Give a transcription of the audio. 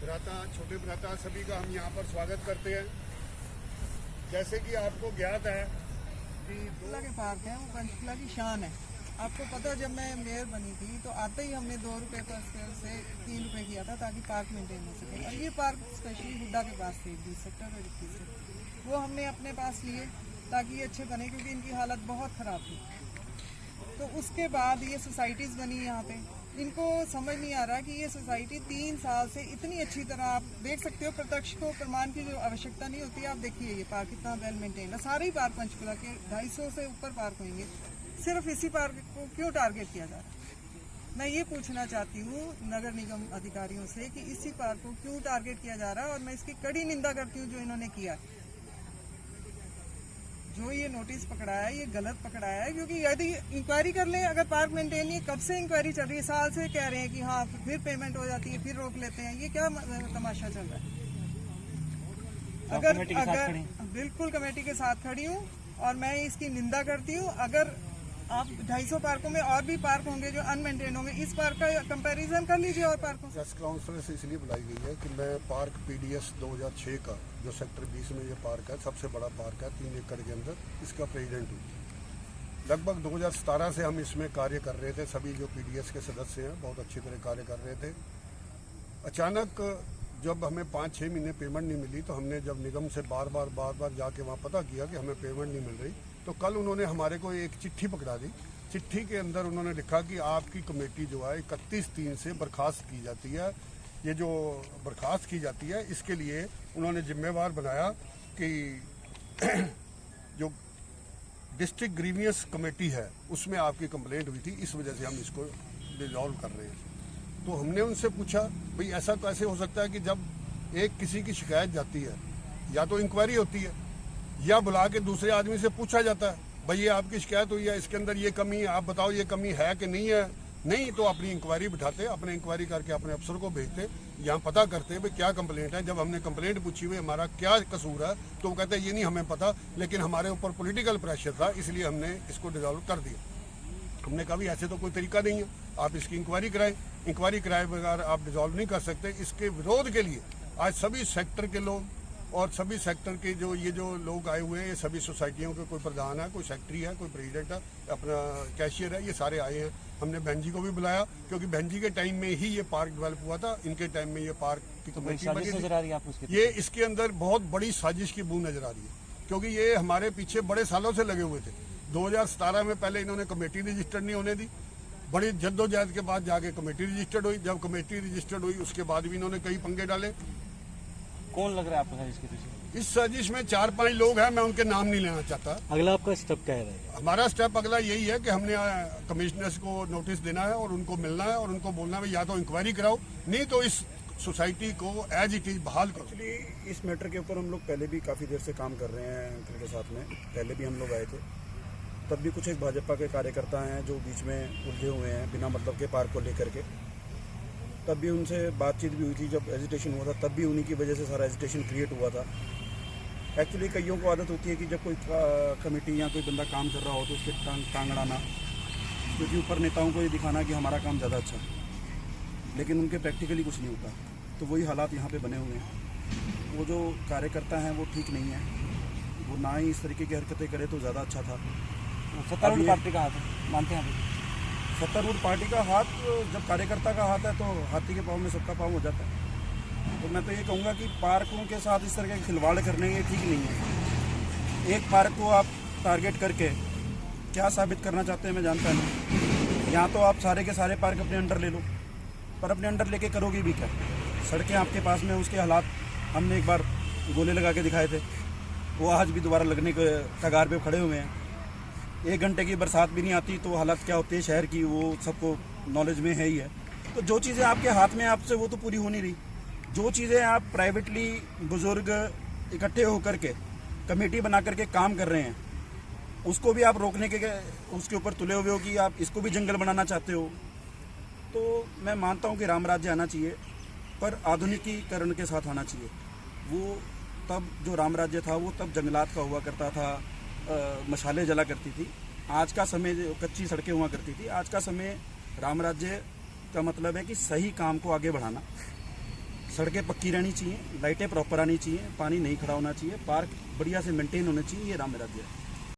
भ्राता, छोटे भ्राता सभी का हम यहाँ पर स्वागत करते हैं। जैसे कि आपको ज्ञात है कि पंचकुला के पार्क है, वो पंचकुला की शान है। आपको पता है, जब मैं मेयर बनी थी तो आते ही हमने 2 रुपये पर स्क्वायर से 3 रुपये किया था ताकि पार्क मेंटेन हो सके। और ये पार्क स्पेशली हुड्डा के पास थे, 20 सेक्टर और 21 सेक्टर, वो हमने अपने पास लिए ताकि ये अच्छे बने, क्योंकि इनकी हालत बहुत ख़राब थी। तो उसके बाद ये सोसाइटीज़ बनी यहाँ पे। इनको समझ नहीं आ रहा कि ये सोसाइटी 3 साल से इतनी अच्छी तरह, आप देख सकते हो, प्रत्यक्ष को प्रमाण की जो आवश्यकता नहीं होती। आप देखिए ये पार्क कितना वेल मेंटेन है। सारे ही पार्क पंचकुला के 250 से ऊपर पार्क होंगे, सिर्फ इसी पार्क को क्यों टारगेट किया जा रहा है? मैं ये पूछना चाहती हूँ नगर निगम अधिकारियों से कि इसी पार्क को क्यों टारगेट किया जा रहा है, और मैं इसकी कड़ी निंदा करती हूँ जो इन्होंने किया। जो ये नोटिस पकड़ाया है ये गलत पकड़ाया है, क्योंकि यदि इंक्वायरी कर लें, अगर पार्क मेंटेन नहीं, कब से इंक्वायरी चल रही है, साल से कह रहे हैं कि हाँ फिर पेमेंट हो जाती है, फिर रोक लेते हैं। ये क्या तमाशा चल रहा है? अगर बिल्कुल कमेटी के साथ खड़ी हूँ और मैं इसकी निंदा करती हूँ। अगर आप 250 पार्कों में और भी पार्क होंगे जो अनमेंटेन होंगे, इस पार्क का कंपैरिजन कर लीजिए और पार्कों से। प्रेस कॉन्फ्रेंस इसलिए बुलाई गई है कि मैं पार्क PDS 2006 का, जो सेक्टर 20 में ये पार्क है, सबसे बड़ा पार्क है 3 एकड़ के अंदर, इसका प्रेसिडेंट हूँ। लगभग 2017 से हम इसमें कार्य कर रहे थे। सभी जो PDS के सदस्य हैं बहुत अच्छी तरह कार्य कर रहे थे। अचानक जब हमें 5-6 महीने पेमेंट नहीं मिली तो हमने जब निगम से बार बार जाके वहाँ पता किया कि हमें पेमेंट नहीं मिल रही, तो कल उन्होंने हमारे को एक चिट्ठी पकड़ा दी। चिट्ठी के अंदर उन्होंने लिखा कि आपकी कमेटी जो है 31/3 से बर्खास्त की जाती है। ये जो बर्खास्त की जाती है इसके लिए उन्होंने जिम्मेवार बनाया कि जो डिस्ट्रिक्ट ग्रीवियंस कमेटी है उसमें आपकी कंप्लेंट हुई थी, इस वजह से हम इसको डिसॉल्व कर रहे हैं। तो हमने उनसे पूछा, भाई ऐसा कैसे हो सकता है कि जब एक किसी की शिकायत जाती है, या तो इंक्वायरी होती है या बुला के दूसरे आदमी से पूछा जाता है, भाई ये आपकी शिकायत हुई है, इसके अंदर ये कमी है, आप बताओ ये कमी है कि नहीं है। नहीं तो अपनी इंक्वायरी बिठाते, अपने इंक्वायरी करके अपने अफसर को भेजते, यहाँ पता करते भाई क्या कंप्लेंट है। जब हमने कंप्लेंट पूछी हुई हमारा क्या कसूर है, तो वो कहते हैं ये नहीं हमें पता, लेकिन हमारे ऊपर पॉलिटिकल प्रेशर था इसलिए हमने इसको डिसॉल्व कर दिया। हमने कहा भी ऐसे तो कोई तरीका नहीं है, आप इसकी इंक्वायरी कराएं। इंक्वायरी कराए बगैर आप डिसॉल्व नहीं कर सकते। इसके विरोध के लिए आज सभी सेक्टर के लोग और सभी सेक्टर के ये जो लोग आए हुए हैं, ये सभी सोसाइटियों के, कोई प्रधान है, कोई सेक्रेटरी है, कोई प्रेसिडेंट है, अपना कैशियर है, ये सारे आए हैं। हमने बहन जी को भी बुलाया क्योंकि बहन जी के टाइम में ही ये पार्क डेवलप हुआ था। इनके टाइम में ये पार्क की कमेटी बनी थी। ये इसके अंदर बहुत बड़ी साजिश की बूंद नजर आ रही है, क्योंकि ये हमारे पीछे बड़े सालों से लगे हुए थे। 2017 में पहले इन्होंने कमेटी रजिस्टर्ड नहीं होने दी, बड़ी जद्दोजहद के बाद जाके कमेटी रजिस्टर्ड हुई। जब कमेटी रजिस्टर्ड हुई उसके बाद भी इन्होंने कई पंगे डाले। कौन लग रहा है आपको साजिश के पीछे? इस साजिश में 4-5 लोग हैं, मैं उनके नाम नहीं लेना चाहता। अगला आपका स्टेप क्या है? हमारा स्टेप अगला यही है कि हमने कमिश्नर्स को नोटिस देना है और उनको मिलना है और उनको बोलना है या तो इंक्वायरी कराओ, नहीं तो इस सोसाइटी को एज इट इज बहाल करो। एक्चुअली इस मैटर के ऊपर हम लोग पहले भी काफ़ी देर से काम कर रहे हैं अंकल के साथ में। पहले भी हम लोग आए थे, तब भी कुछ एक भाजपा के कार्यकर्ता हैं जो बीच में उलझे हुए हैं बिना मतलब के पार्क को लेकर के। तब भी उनसे बातचीत भी हुई थी, जब एजिटेशन हुआ था तब भी उन्हीं की वजह से सारा एजिटेशन क्रिएट हुआ था। एक्चुअली कईयों को आदत होती है कि जब कोई कमेटी या कोई बंदा काम कर रहा हो तो उसके टांग अड़ाना, क्योंकि ऊपर नेताओं को ये दिखाना कि हमारा काम ज़्यादा अच्छा है, लेकिन उनके प्रैक्टिकली कुछ नहीं होता। तो वही हालात यहाँ पे बने हुए हैं। वो जो कार्यकर्ता हैं वो ठीक नहीं है, वो ना ही इस तरीके की हरकतें करे तो ज़्यादा अच्छा था। सत्तारूढ़ पार्टी का हाथ है, मानते हैं आप? सत्तारूढ़ पार्टी का हाथ, जब कार्यकर्ता का हाथ है तो हाथी के पाँव में सबका पाँव हो जाता है। तो मैं तो ये कहूँगा कि पार्कों के साथ इस तरह के खिलवाड़ करने ये ठीक नहीं है। एक पार्क को आप टारगेट करके क्या साबित करना चाहते हैं मैं जानता नहीं। यहाँ तो आप सारे के सारे पार्क अपने अंडर ले लो, पर अपने अंडर लेके करोगे भी क्या? सड़कें आपके पास में, उसके हालात हमने एक बार गोले लगा के दिखाए थे, वो आज भी दोबारा लगने के कगार पे खड़े हुए हैं। 1 घंटे की बरसात भी नहीं आती तो हालत क्या होती है शहर की, वो सबको नॉलेज में है ही है। तो जो चीज़ें आपके हाथ में आपसे वो तो पूरी हो नहीं रही। जो चीज़ें आप प्राइवेटली बुजुर्ग इकट्ठे होकर के कमेटी बना करके काम कर रहे हैं, उसको भी आप रोकने के उसके ऊपर तुले हुए हो कि आप इसको भी जंगल बनाना चाहते हो। तो मैं मानता हूँ कि राम राज्य आना चाहिए, पर आधुनिकीकरण के साथ आना चाहिए। वो तब जो राम राज्य था वो तब जंगलात का हुआ करता था, मशालें जला करती थी। आज का समय कच्ची सड़कें हुआ करती थी। आज का समय राम राज्य का मतलब है कि सही काम को आगे बढ़ाना, सड़कें पक्की रहनी चाहिए, लाइटें प्रॉपर आनी चाहिए, पानी नहीं खड़ा होना चाहिए, पार्क बढ़िया से मेंटेन होना चाहिए। ये रहा मेरा दिया।